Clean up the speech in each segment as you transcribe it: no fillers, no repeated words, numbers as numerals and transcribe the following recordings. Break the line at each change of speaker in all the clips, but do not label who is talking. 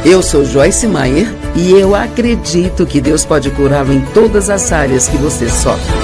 Eu sou Joyce Meyer e eu acredito que Deus pode curá-lo em todas as áreas que você sofre.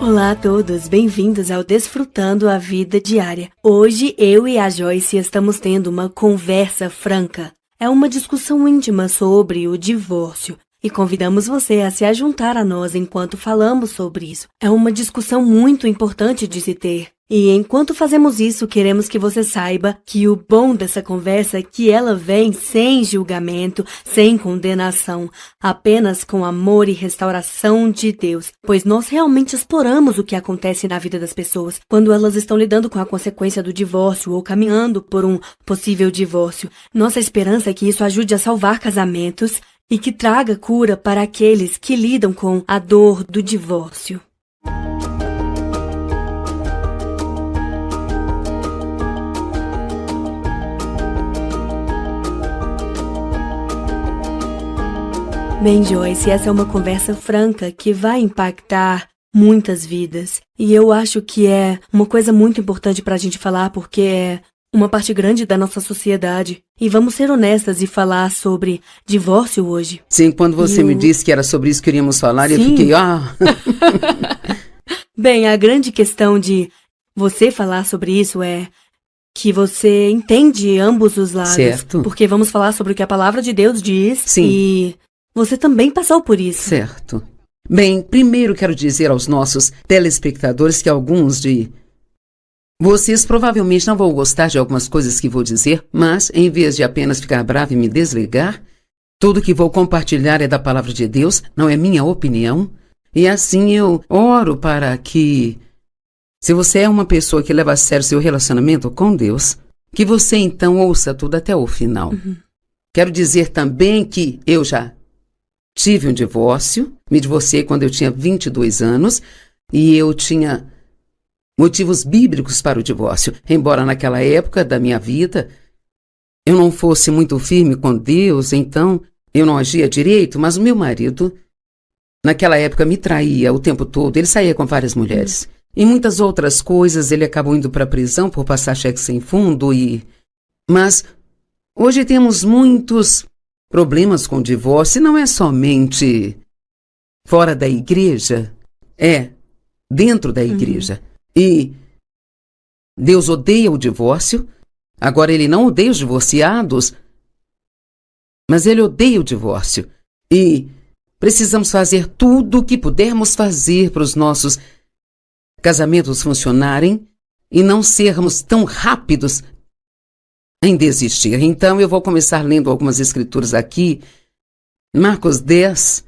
Olá a todos, bem-vindos ao Desfrutando a Vida Diária. Hoje eu e a Joyce estamos tendo uma conversa franca. É uma discussão íntima sobre o divórcio e convidamos você a se ajuntar a nós enquanto falamos sobre isso. É uma discussão muito importante de se ter. E enquanto fazemos isso, queremos que você saiba que o bom dessa conversa é que ela vem sem julgamento, sem condenação, apenas com amor e restauração de Deus, pois nós realmente exploramos o que acontece na vida das pessoas quando elas estão lidando com a consequência do divórcio ou caminhando por um possível divórcio. Nossa esperança é que isso ajude a salvar casamentos e que traga cura para aqueles que lidam com a dor do divórcio. Bem, Joyce, essa é uma conversa franca que vai impactar muitas vidas. E eu acho que é uma coisa muito importante para a gente falar, porque é uma parte grande da nossa sociedade. E vamos ser honestas e falar sobre divórcio hoje.
Sim, quando você me disse que era sobre isso que iríamos falar, eu fiquei,
Bem, a grande questão de você falar sobre isso é que você entende ambos os lados.
Certo.
Porque vamos falar sobre o que a palavra de Deus diz.
Sim.
E você também passou por isso.
Certo. Bem, primeiro quero dizer aos nossos telespectadores que alguns de vocês provavelmente não vão gostar de algumas coisas que vou dizer, mas em vez de apenas ficar bravo e me desligar, tudo que vou compartilhar é da palavra de Deus, não é minha opinião. E assim eu oro para que, se você é uma pessoa que leva a sério seu relacionamento com Deus, que você então ouça tudo até o final. Quero dizer também que eu já tive um divórcio, me divorciei quando eu tinha 22 anos e eu tinha motivos bíblicos para o divórcio. Embora naquela época da minha vida eu não fosse muito firme com Deus, então eu não agia direito, mas o meu marido naquela época me traía o tempo todo, ele saía com várias mulheres. E muitas outras coisas, ele acabou indo para a prisão por passar cheque sem fundo Mas hoje temos muitos problemas com o divórcio, não é somente fora da igreja, é dentro da igreja. E Deus odeia o divórcio, agora ele não odeia os divorciados, mas ele odeia o divórcio. E precisamos fazer tudo o que pudermos fazer para os nossos casamentos funcionarem e não sermos tão rápidos em desistir. Então eu vou começar lendo algumas escrituras aqui. Marcos 10,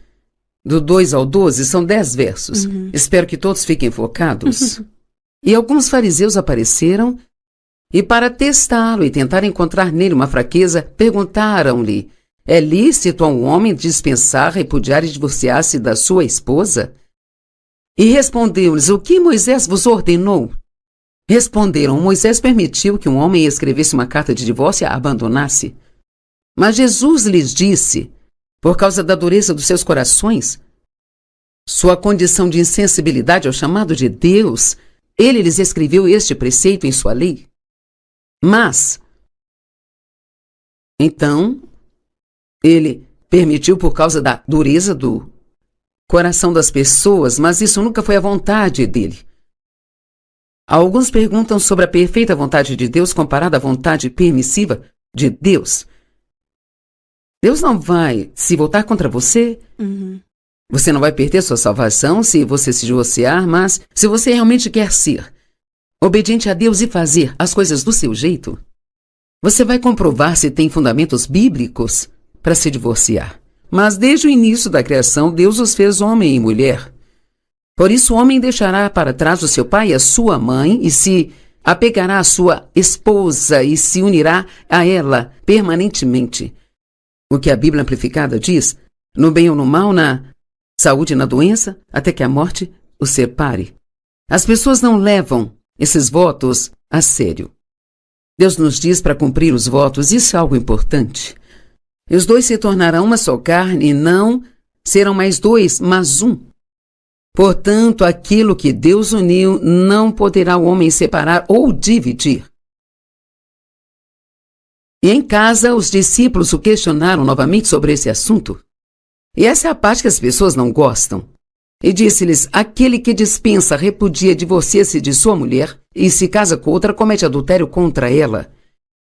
do 2 ao 12, são 10 versos. Espero que todos fiquem focados. E alguns fariseus apareceram e, para testá-lo e tentar encontrar nele uma fraqueza, perguntaram-lhe: é lícito a um homem dispensar, repudiar e divorciar-se da sua esposa? E respondeu-lhes: o que Moisés vos ordenou? Responderam: Moisés permitiu que um homem escrevesse uma carta de divórcio e a abandonasse. Mas Jesus lhes disse: por causa da dureza dos seus corações, sua condição de insensibilidade ao chamado de Deus, ele lhes escreveu este preceito em sua lei. Mas, então, ele permitiu por causa da dureza do coração das pessoas, mas isso nunca foi a vontade dele. Alguns perguntam sobre a perfeita vontade de Deus comparada à vontade permissiva de Deus. Deus não vai se voltar contra você. Você não vai perder sua salvação se você se divorciar, mas se você realmente quer ser obediente a Deus e fazer as coisas do seu jeito, você vai comprovar se tem fundamentos bíblicos para se divorciar. Mas desde o início da criação, Deus os fez homem e mulher. Por isso o homem deixará para trás o seu pai e a sua mãe e se apegará à sua esposa e se unirá a ela permanentemente. O que a Bíblia Amplificada diz: no bem ou no mal, na saúde e na doença, até que a morte os separe. As pessoas não levam esses votos a sério. Deus nos diz para cumprir os votos, isso é algo importante. E os dois se tornarão uma só carne e não serão mais dois, mas um. Portanto, aquilo que Deus uniu não poderá o homem separar ou dividir. E em casa, os discípulos o questionaram novamente sobre esse assunto. E essa é a parte que as pessoas não gostam. E disse-lhes: aquele que dispensa, repudia, divorcia-se de sua mulher e se casa com outra, comete adultério contra ela.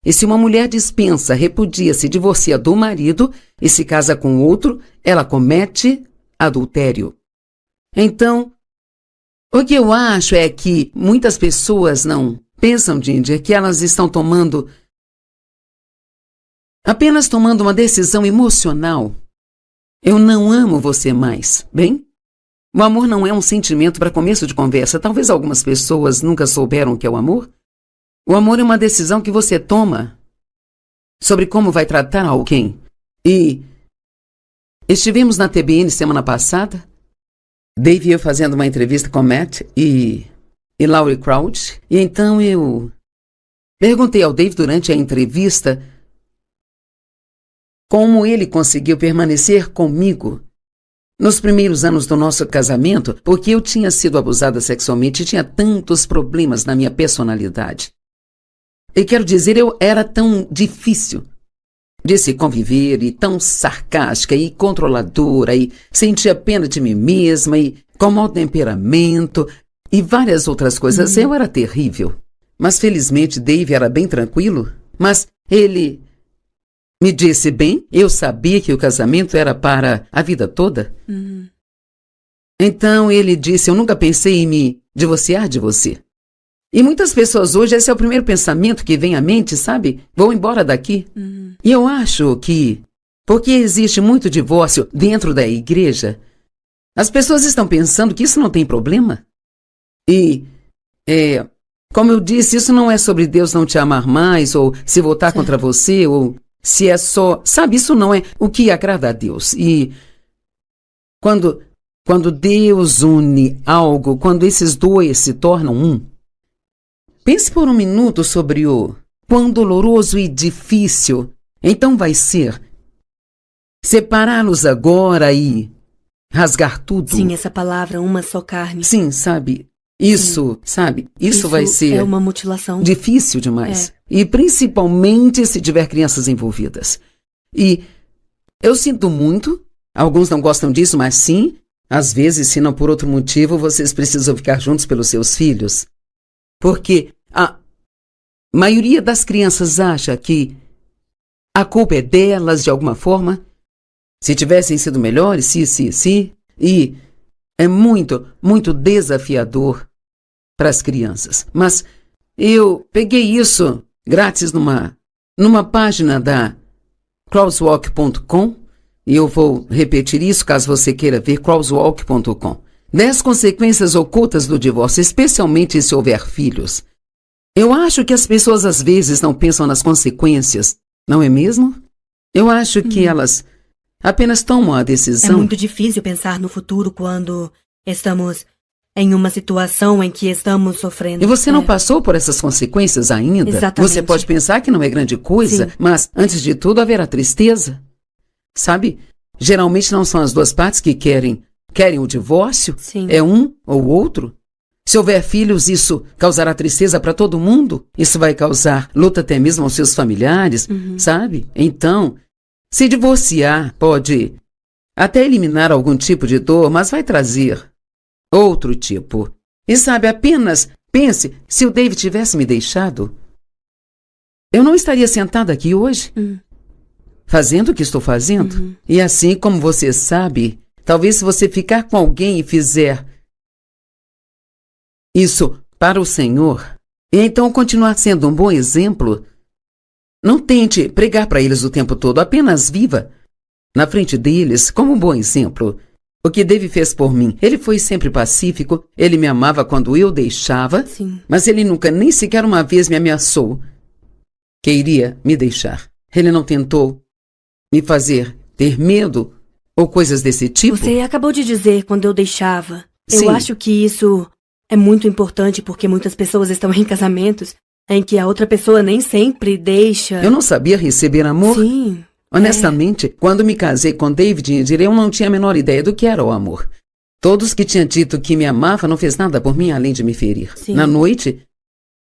E se uma mulher dispensa, repudia, se divorcia do marido e se casa com outro, ela comete adultério. Então, o que eu acho é que muitas pessoas não pensam, Ginger, que elas estão apenas tomando uma decisão emocional. Eu não amo você mais, bem? O amor não é um sentimento para começo de conversa. Talvez algumas pessoas nunca souberam o que é o amor. O amor é uma decisão que você toma sobre como vai tratar alguém. E estivemos na TBN semana passada, Dave e eu fazendo uma entrevista com Matt e Laurie Crouch. E então eu perguntei ao Dave durante a entrevista como ele conseguiu permanecer comigo nos primeiros anos do nosso casamento, porque eu tinha sido abusada sexualmente e tinha tantos problemas na minha personalidade. E quero dizer, eu era tão difícil de se conviver e tão sarcástica e controladora e sentia pena de mim mesma e com mau temperamento e várias outras coisas. Eu era terrível. Mas felizmente Dave era bem tranquilo, mas ele me disse: bem, eu sabia que o casamento era para a vida toda. Então ele disse: eu nunca pensei em me divorciar de você. E muitas pessoas hoje, esse é o primeiro pensamento que vem à mente, sabe? Vou embora daqui. E eu acho que, porque existe muito divórcio dentro da igreja, as pessoas estão pensando que isso não tem problema. E, como eu disse, isso não é sobre Deus não te amar mais, ou se voltar contra você, ou se é só... Sabe, isso não é o que agrada a Deus. E quando Deus une algo, quando esses dois se tornam um, pense por um minuto sobre o quão doloroso e difícil então vai ser separá-los agora e rasgar tudo.
Sim, essa palavra, uma só carne.
Sim, sabe? Isso, sabe? Isso vai ser...
é uma mutilação.
Difícil demais. E principalmente se tiver crianças envolvidas. E eu sinto muito, alguns não gostam disso, mas sim, às vezes, se não por outro motivo, vocês precisam ficar juntos pelos seus filhos. Porque a maioria das crianças acha que a culpa é delas de alguma forma. Se tivessem sido melhores, e é muito, muito desafiador para as crianças. Mas eu peguei isso grátis numa página da crosswalk.com e eu vou repetir isso caso você queira ver, crosswalk.com. 10 consequências ocultas do divórcio, especialmente se houver filhos. Eu acho que as pessoas às vezes não pensam nas consequências, não é mesmo? Eu acho que elas apenas tomam a decisão.
É muito difícil pensar no futuro quando estamos em uma situação em que estamos sofrendo.
E você não passou por essas consequências ainda?
Exatamente.
Você pode pensar que não é grande coisa,
Sim.
mas antes de tudo haverá tristeza. Sabe? Geralmente não são as duas partes que querem o divórcio.
Sim.
É um ou outro. Se houver filhos, isso causará tristeza para todo mundo. Isso vai causar luta até mesmo aos seus familiares, sabe? Então, se divorciar pode até eliminar algum tipo de dor, mas vai trazer outro tipo. E sabe, apenas pense, se o David tivesse me deixado, eu não estaria sentada aqui hoje, fazendo o que estou fazendo. E assim como você sabe, talvez se você ficar com alguém e fizer isso para o Senhor, e então continuar sendo um bom exemplo, não tente pregar para eles o tempo todo, apenas viva na frente deles como um bom exemplo. O que Dave fez por mim, ele foi sempre pacífico, ele me amava quando eu deixava, mas ele nunca, nem sequer uma vez me ameaçou que iria me deixar. Ele não tentou me fazer ter medo ou coisas desse tipo.
Você acabou de dizer quando eu deixava.
Sim.
Eu acho que isso é muito importante porque muitas pessoas estão em casamentos em que a outra pessoa nem sempre deixa.
Eu não sabia receber amor.
Sim.
Honestamente, quando me casei com David, eu não tinha a menor ideia do que era o amor. Todos que tinham dito que me amava não fez nada por mim além de me ferir.
Sim.
Na noite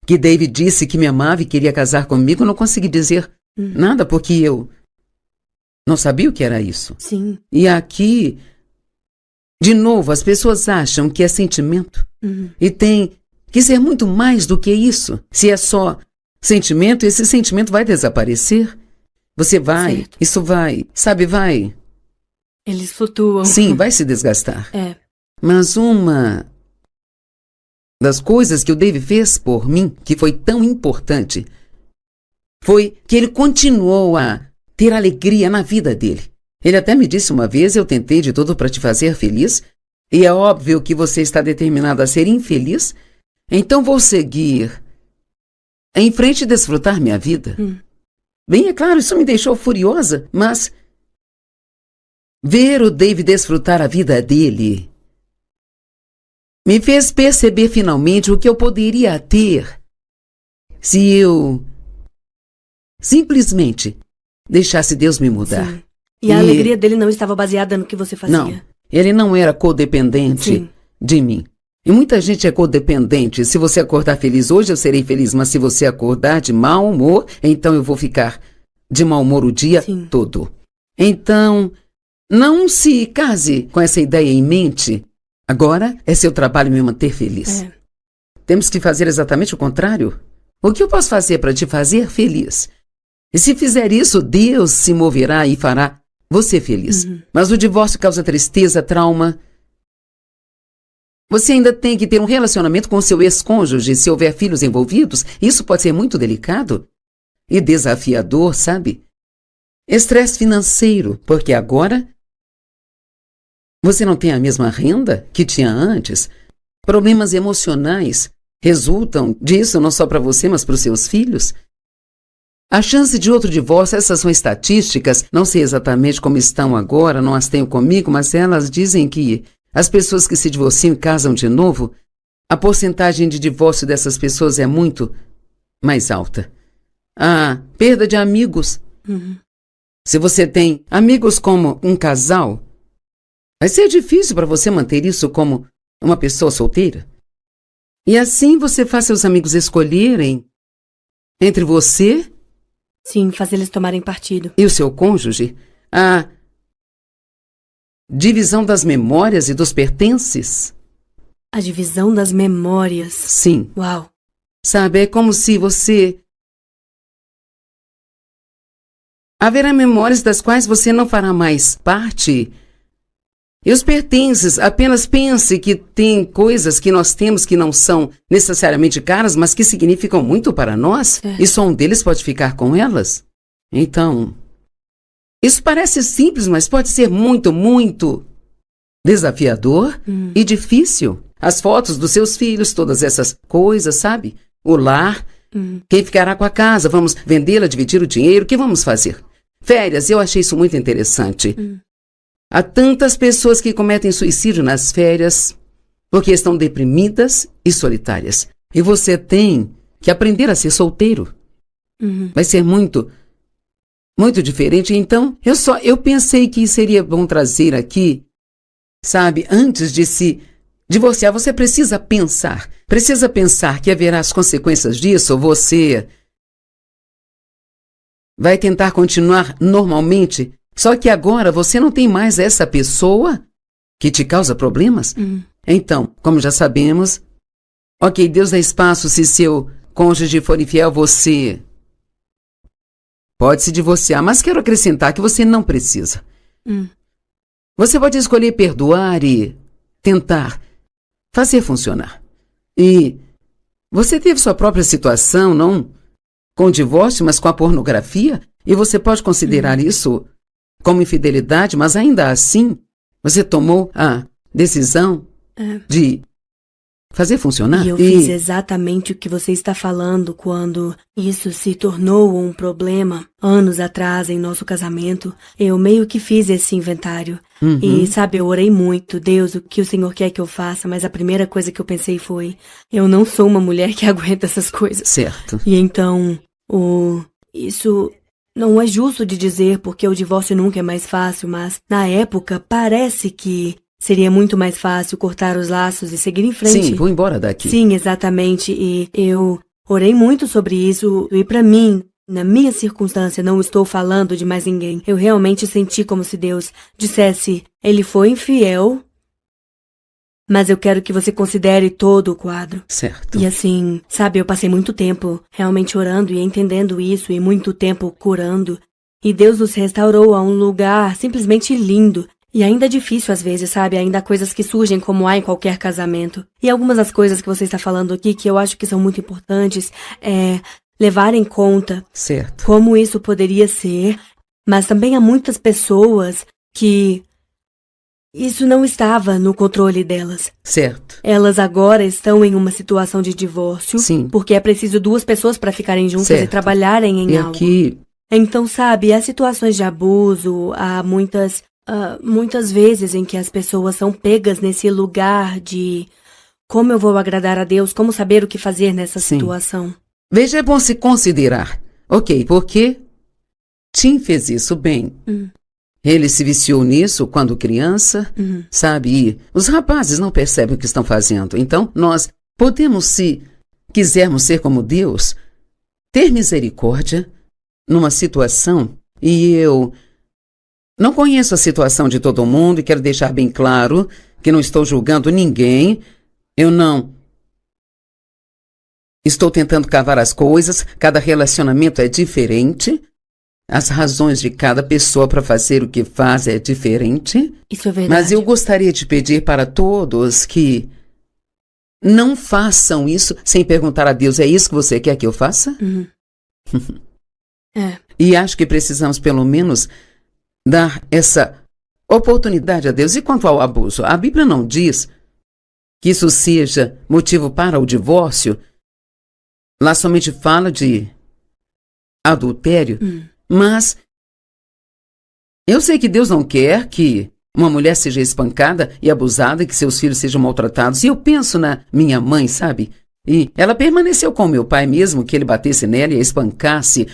que David disse que me amava e queria casar comigo, eu não consegui dizer Nada, porque eu não sabia o que era isso.
Sim.
E aqui, de novo, as pessoas acham que é sentimento. E tem que ser muito mais do que isso. Se é só sentimento, esse sentimento vai desaparecer. Você vai,
Certo.
isso vai, sabe, vai.
Eles flutuam.
Sim, vai se desgastar.
É.
Mas uma das coisas que o Dave fez por mim, que foi tão importante, foi que ele continuou a ter alegria na vida dele. Ele até me disse uma vez: eu tentei de tudo para te fazer feliz, e é óbvio que você está determinado a ser infeliz, então vou seguir em frente e desfrutar minha vida. Bem, é claro, isso me deixou furiosa, mas ver o Dave desfrutar a vida dele me fez perceber finalmente o que eu poderia ter se eu simplesmente deixasse Deus me mudar.
Sim. E a alegria dele não estava baseada no que você fazia.
Não, ele não era codependente
Sim.
de mim. E muita gente é codependente. Se você acordar feliz hoje, eu serei feliz. Mas se você acordar de mau humor, então eu vou ficar de mau humor o dia
Sim.
todo. Então, não se case com essa ideia em mente. Agora é seu trabalho me manter feliz.
É.
Temos que fazer exatamente o contrário. O que eu posso fazer para te fazer feliz? E se fizer isso, Deus se moverá e fará você feliz. Mas o divórcio causa tristeza, trauma. Você ainda tem que ter um relacionamento com seu ex-cônjuge. Se houver filhos envolvidos, isso pode ser muito delicado e desafiador, sabe? Estresse financeiro, porque agora você não tem a mesma renda que tinha antes. Problemas emocionais resultam disso não só para você, mas para os seus filhos. A chance de outro divórcio, essas são estatísticas, não sei exatamente como estão agora, não as tenho comigo, mas elas dizem que as pessoas que se divorciam e casam de novo, a porcentagem de divórcio dessas pessoas é muito mais alta. A perda de amigos. Se você tem amigos como um casal, vai ser difícil para você manter isso como uma pessoa solteira. E assim você faz seus amigos escolherem entre você
Sim, fazer eles tomarem partido.
e o seu cônjuge. A divisão das memórias e dos pertences.
A divisão das memórias.
Sim.
Uau.
Sabe, é como se você... Haverá memórias das quais você não fará mais parte. E os pertences, apenas pense que tem coisas que nós temos que não são necessariamente caras, mas que significam muito para nós, e só um deles pode ficar com elas. Então, isso parece simples, mas pode ser muito, muito desafiador e difícil. As fotos dos seus filhos, todas essas coisas, sabe? O lar, quem ficará com a casa, vamos vendê-la, dividir o dinheiro, o que vamos fazer? Férias, eu achei isso muito interessante. Há tantas pessoas que cometem suicídio nas férias porque estão deprimidas e solitárias. E você tem que aprender a ser solteiro. Vai ser muito, muito diferente. Então, eu pensei que seria bom trazer aqui, sabe, antes de se divorciar, você precisa pensar que haverá as consequências disso, ou você vai tentar continuar normalmente. Só que agora você não tem mais essa pessoa que te causa problemas. Então, como já sabemos, ok, Deus dá espaço se seu cônjuge for infiel, você pode se divorciar, mas quero acrescentar que você não precisa. Você pode escolher perdoar e tentar fazer funcionar. E você teve sua própria situação, não com o divórcio, mas com a pornografia, e você pode considerar isso como infidelidade, mas ainda assim, você tomou a decisão de fazer funcionar.
E eu fiz exatamente o que você está falando quando isso se tornou um problema. Anos atrás, em nosso casamento, eu meio que fiz esse inventário. E, sabe, eu orei muito. Deus, o que o Senhor quer que eu faça? Mas a primeira coisa que eu pensei foi, eu não sou uma mulher que aguenta essas coisas.
Certo.
E então, isso... não é justo de dizer porque o divórcio nunca é mais fácil, mas na época parece que seria muito mais fácil cortar os laços e seguir em frente.
Sim, vou embora daqui.
Sim, exatamente. E eu orei muito sobre isso e pra mim Na minha circunstância, não estou falando de mais ninguém. Eu realmente senti como se Deus dissesse, ele foi infiel, mas eu quero que você considere todo o quadro.
Certo.
E assim, sabe, eu passei muito tempo realmente orando e entendendo isso, e muito tempo curando. E Deus nos restaurou a um lugar simplesmente lindo. E ainda é difícil às vezes, sabe? Ainda há coisas que surgem como há em qualquer casamento. E algumas das coisas que você está falando aqui, que eu acho que são muito importantes, é levar em conta
certo.
como isso poderia ser. Mas também há muitas pessoas que isso não estava no controle delas.
Certo.
Elas agora estão em uma situação de divórcio.
Sim.
Porque é preciso duas pessoas para ficarem juntas
certo.
e trabalharem em
e
algo.
Aqui...
Então, sabe, há situações de abuso, há muitas vezes em que as pessoas são pegas nesse lugar de como eu vou agradar a Deus, como saber o que fazer nessa
Sim.
situação.
Veja, é bom se considerar. Ok, porque Tim fez isso bem. Ele se viciou nisso quando criança, sabe? E os rapazes não percebem o que estão fazendo. Então, nós podemos, se quisermos ser como Deus, ter misericórdia numa situação, e eu não conheço a situação de todo mundo e quero deixar bem claro que não estou julgando ninguém, eu não estou tentando cavar as coisas, cada relacionamento é diferente, as razões de cada pessoa para fazer o que faz é diferente.
Isso é verdade.
Mas eu gostaria de pedir para todos que não façam isso sem perguntar a Deus, é isso que você quer que eu faça? E acho que precisamos pelo menos dar essa oportunidade a Deus. E quanto ao abuso, a Bíblia não diz que isso seja motivo para o divórcio. Lá somente fala de adultério. Mas eu sei que Deus não quer que uma mulher seja espancada e abusada e que seus filhos sejam maltratados. E eu penso na minha mãe, sabe? E ela permaneceu com meu pai mesmo, que ele batesse nela e a espancasse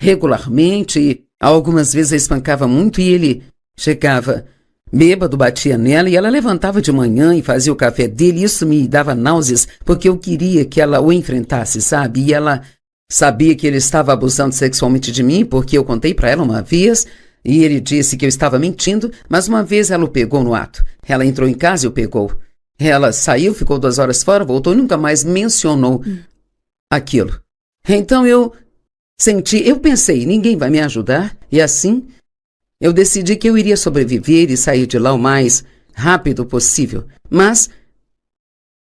regularmente. E algumas vezes a espancava muito e ele chegava bêbado, batia nela e ela levantava de manhã e fazia o café dele. Isso me dava náuseas porque eu queria que ela o enfrentasse, sabe? E ela sabia que ele estava abusando sexualmente de mim porque eu contei para ela uma vez e ele disse que eu estava mentindo, mas uma vez ela o pegou no ato. Ela entrou em casa e o pegou. Ela saiu, ficou 2 horas fora, voltou e nunca mais mencionou aquilo. Então eu pensei, ninguém vai me ajudar e assim eu decidi que eu iria sobreviver e sair de lá o mais rápido possível. Mas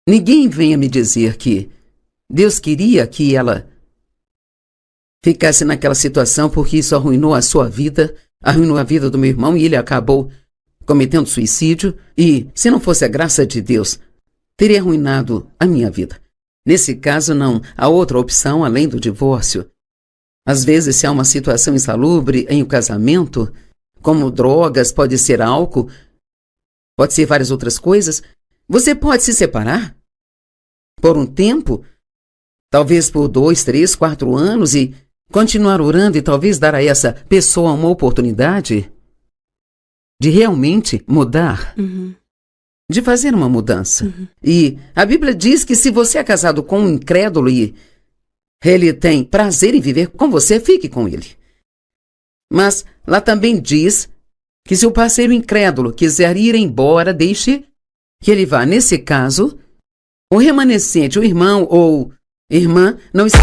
ninguém venha me dizer que Deus queria que ela ficasse naquela situação porque isso arruinou a sua vida, arruinou a vida do meu irmão e ele acabou cometendo suicídio. E se não fosse a graça de Deus, teria arruinado a minha vida. Nesse caso não há outra opção além do divórcio. Às vezes, se há uma situação insalubre em um casamento, como drogas, pode ser álcool, pode ser várias outras coisas, você pode se separar por um tempo, talvez por 2, 3, 4 anos e continuar orando e talvez dar a essa pessoa uma oportunidade de realmente mudar, de fazer uma mudança. E a Bíblia diz que se você é casado com um incrédulo e ele tem prazer em viver com você, fique com ele. Mas lá também diz que se o parceiro incrédulo quiser ir embora, deixe que ele vá. Nesse caso, o remanescente, o irmão ou irmã, não está...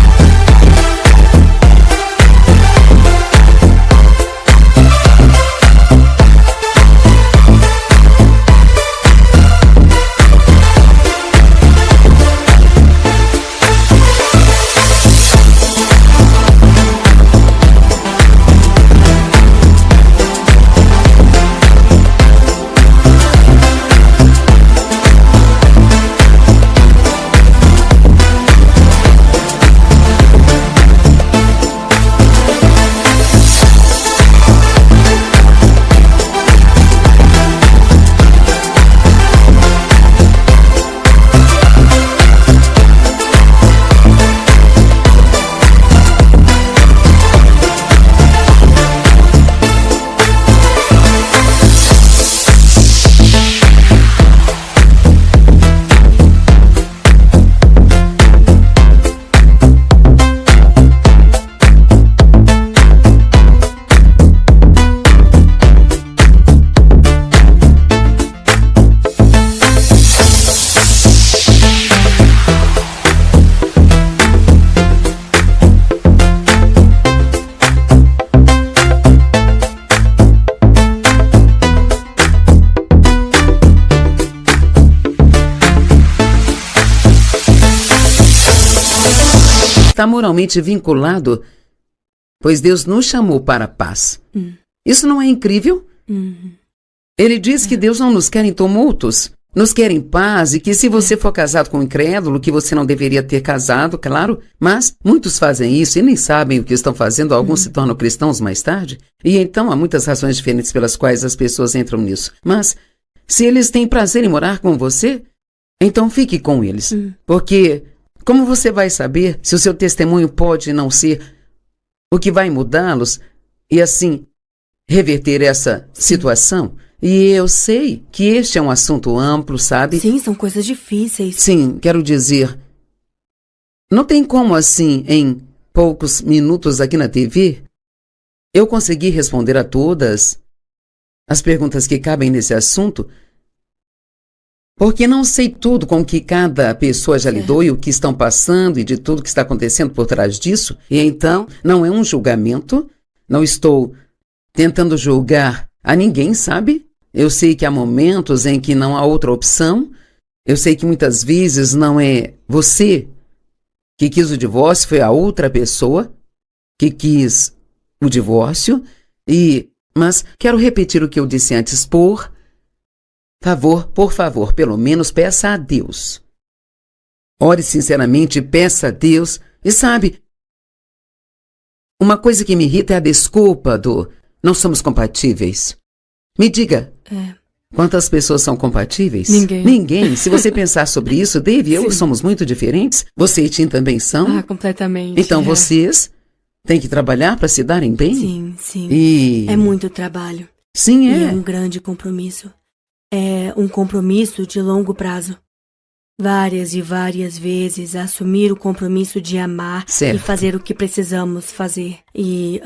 está moralmente vinculado, pois Deus nos chamou para a paz. Isso não é incrível? Ele diz que Deus não nos quer em tumultos, nos quer em paz, e que se você for casado com um incrédulo, que você não deveria ter casado, claro, mas muitos fazem isso e nem sabem o que estão fazendo, alguns se tornam cristãos mais tarde, e então há muitas razões diferentes pelas quais as pessoas entram nisso. Mas, se eles têm prazer em morar com você, então fique com eles, porque como você vai saber se o seu testemunho pode não ser o que vai mudá-los e assim reverter essa situação? E eu sei que este é um assunto amplo, sabe?
Sim, são coisas difíceis.
Sim, quero dizer, não tem como assim, em poucos minutos aqui na TV, eu conseguir responder a todas as perguntas que cabem nesse assunto, porque não sei tudo com que cada pessoa já lidou e o que estão passando e de tudo que está acontecendo por trás disso. E então, não é um julgamento, não estou tentando julgar a ninguém, sabe? Eu sei que há momentos em que não há outra opção. Eu sei que muitas vezes não é você que quis o divórcio, foi a outra pessoa que quis o divórcio. Mas quero repetir o que eu disse antes. Por favor, pelo menos peça a Deus. Ore sinceramente, peça a Deus. E sabe, uma coisa que me irrita é a desculpa do não somos compatíveis. Me diga, quantas pessoas são compatíveis? Ninguém. Se você pensar sobre isso, Dave e eu somos muito diferentes. Você e Tim também são.
Completamente.
Então vocês têm que trabalhar para se darem bem?
Sim. É muito trabalho.
Sim,
E é um grande compromisso. É um compromisso de longo prazo. Várias e várias vezes assumir o compromisso de amar e fazer o que precisamos fazer. E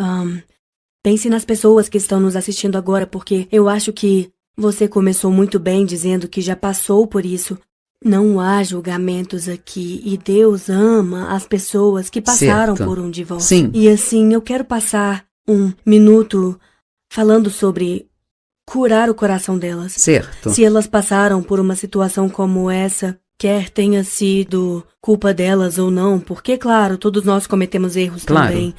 pense nas pessoas que estão nos assistindo agora, porque eu acho que você começou muito bem dizendo que já passou por isso. Não há julgamentos aqui e Deus ama as pessoas que passaram por um divórcio.
Sim.
E assim, eu quero passar um minuto falando sobre curar o coração delas.
Certo.
Se elas passaram por uma situação como essa, quer tenha sido culpa delas ou não, porque, claro, todos nós cometemos erros também.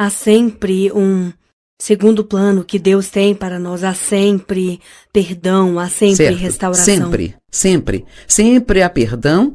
Há sempre um segundo plano que Deus tem para nós. Há sempre perdão, há sempre restauração.
Sempre há perdão.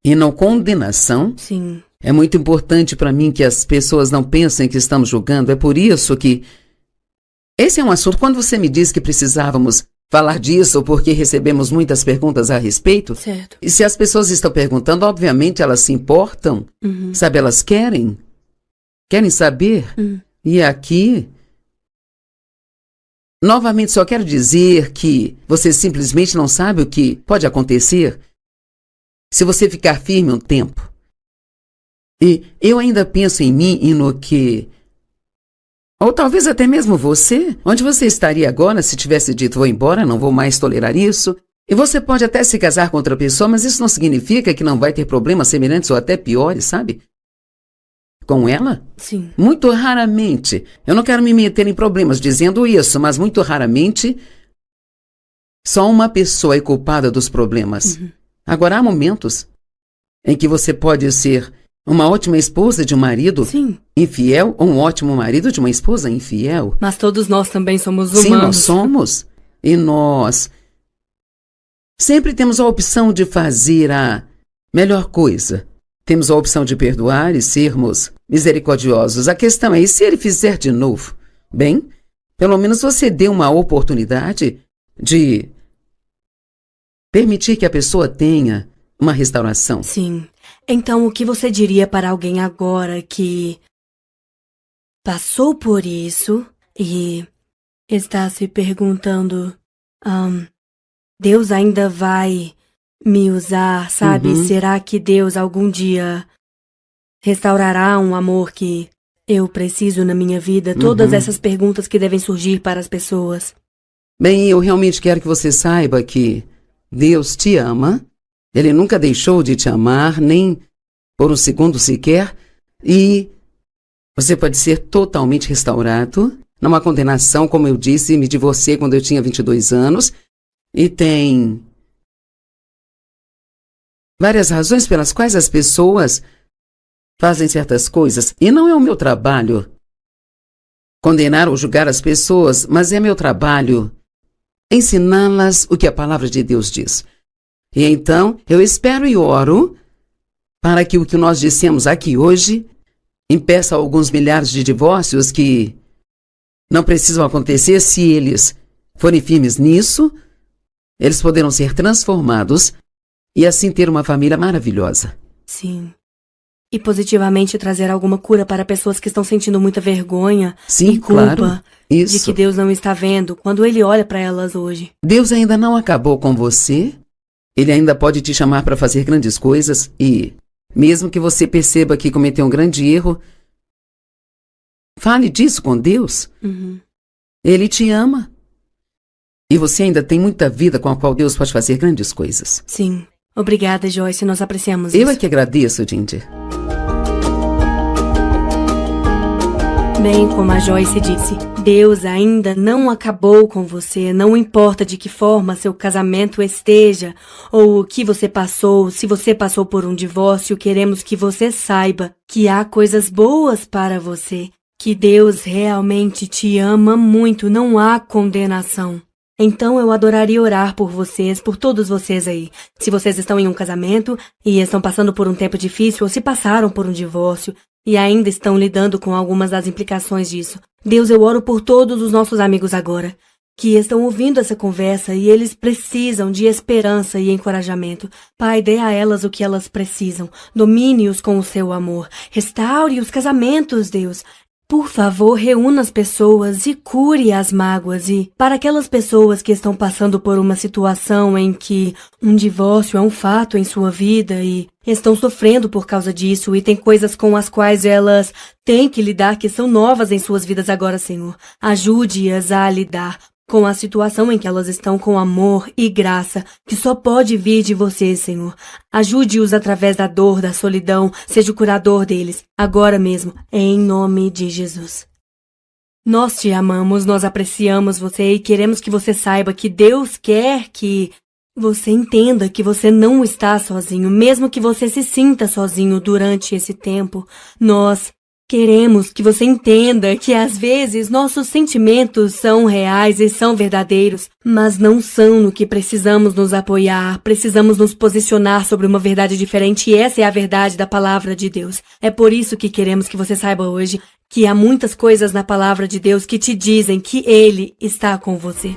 E não condenação.
Sim.
É muito importante para mim que as pessoas não pensem que estamos julgando. É por isso que esse é um assunto. Quando você me disse que precisávamos falar disso, porque recebemos muitas perguntas a respeito.
Certo.
E se as pessoas estão perguntando, obviamente elas se importam. Sabe, elas querem saber. E aqui, novamente, só quero dizer que você simplesmente não sabe o que pode acontecer se você ficar firme um tempo. E eu ainda penso em mim e no que... Ou talvez até mesmo você. Onde você estaria agora se tivesse dito, vou embora, não vou mais tolerar isso? E você pode até se casar com outra pessoa, mas isso não significa que não vai ter problemas semelhantes ou até piores, sabe? Com ela?
Sim.
Muito raramente. Eu não quero me meter em problemas dizendo isso, mas muito raramente só uma pessoa é culpada dos problemas. Agora, há momentos em que você pode ser uma ótima esposa de um marido
Sim.
infiel ou um ótimo marido de uma esposa infiel.
Mas todos nós também somos humanos.
Sim, nós somos. E nós sempre temos a opção de fazer a melhor coisa. Temos a opção de perdoar e sermos misericordiosos. A questão é, e se ele fizer de novo? Bem, pelo menos você deu uma oportunidade de permitir que a pessoa tenha uma restauração.
Sim. Então, o que você diria para alguém agora que passou por isso e está se perguntando, Deus ainda vai me usar, sabe? Será que Deus algum dia restaurará um amor que eu preciso na minha vida? Todas essas perguntas que devem surgir para as pessoas.
Bem, eu realmente quero que você saiba que Deus te ama. Ele nunca deixou de te amar, nem por um segundo sequer. E você pode ser totalmente restaurado. Não há condenação, como eu disse, me divorciei quando eu tinha 22 anos. E tem várias razões pelas quais as pessoas fazem certas coisas. E não é o meu trabalho condenar ou julgar as pessoas, mas é meu trabalho ensiná-las o que a palavra de Deus diz. E então, eu espero e oro para que o que nós dissemos aqui hoje impeça alguns milhares de divórcios que não precisam acontecer. Se eles forem firmes nisso, eles poderão ser transformados e assim ter uma família maravilhosa.
Sim. E positivamente trazer alguma cura para pessoas que estão sentindo muita vergonha e culpa
claro. Isso.
de que Deus não está vendo quando Ele olha para elas hoje.
Deus ainda não acabou com você. Ele ainda pode te chamar para fazer grandes coisas e, mesmo que você perceba que cometeu um grande erro, fale disso com Deus. Ele te ama. E você ainda tem muita vida com a qual Deus pode fazer grandes coisas.
Sim. Obrigada, Joyce. Nós apreciamos
Eu
isso.
é que agradeço, Jindy.
Bem, como a Joyce disse, Deus ainda não acabou com você, não importa de que forma seu casamento esteja, ou o que você passou, se você passou por um divórcio, queremos que você saiba que há coisas boas para você, que Deus realmente te ama muito, não há condenação. Então eu adoraria orar por vocês, por todos vocês aí. Se vocês estão em um casamento e estão passando por um tempo difícil, ou se passaram por um divórcio e ainda estão lidando com algumas das implicações disso. Deus, eu oro por todos os nossos amigos agora, que estão ouvindo essa conversa e eles precisam de esperança e encorajamento. Pai, dê a elas o que elas precisam. Domine-os com o seu amor. Restaure os casamentos, Deus. Por favor, reúna as pessoas e cure as mágoas. E para aquelas pessoas que estão passando por uma situação em que um divórcio é um fato em sua vida e estão sofrendo por causa disso e tem coisas com as quais elas têm que lidar que são novas em suas vidas agora, Senhor. Ajude-as a lidar com a situação em que elas estão com amor e graça, que só pode vir de você, Senhor. Ajude-os através da dor, da solidão, seja o curador deles, agora mesmo, em nome de Jesus. Nós te amamos, nós apreciamos você e queremos que você saiba que Deus quer que você entenda que você não está sozinho, mesmo que você se sinta sozinho durante esse tempo. Nós queremos que você entenda que às vezes nossos sentimentos são reais e são verdadeiros, mas não são no que precisamos nos apoiar, precisamos nos posicionar sobre uma verdade diferente e essa é a verdade da palavra de Deus. É por isso que queremos que você saiba hoje que há muitas coisas na palavra de Deus que te dizem que Ele está com você.